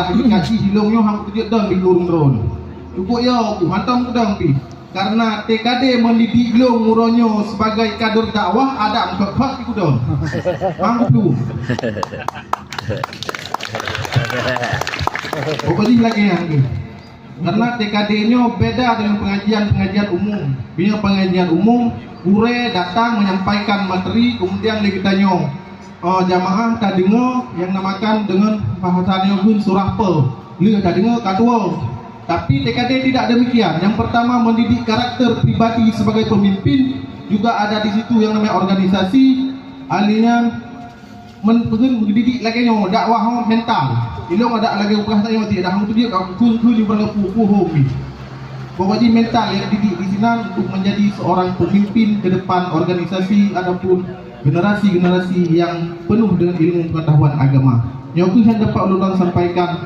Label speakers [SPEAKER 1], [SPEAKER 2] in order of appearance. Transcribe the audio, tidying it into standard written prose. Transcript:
[SPEAKER 1] dah dikaji hilungnya hang kejut dong di lurung drone. Cukup ya, mantap ku dong pi. Karena TKD mendidik lo muronyo sebagai kader dakwah ada angkat ku dong. Mampu. Pokoknya lagi yang ini. Karena TKD-nya beda dengan pengajian umum. Bila pengajian umum, ure datang menyampaikan materi, kemudian lagi tanya jamaah tak dengar yang namakan dengan bahasanya pun surah pe. Lu tak dengar kadua. Tapi TKD tidak demikian. Yang pertama mendidik karakter pribadi sebagai pemimpin, juga ada di situ yang namanya organisasi, alinya mendidik lagi yang dakwah mental. Ilong ada lagi upah saya mesti dah tu dia kau kun juga berlaku hobi. Pokoknya mental yang dididik di sini untuk menjadi seorang pemimpin ke depan organisasi ataupun generasi-generasi yang penuh dengan ilmu pengetahuan agama. Yang itu saya dapat ulun sampaikan.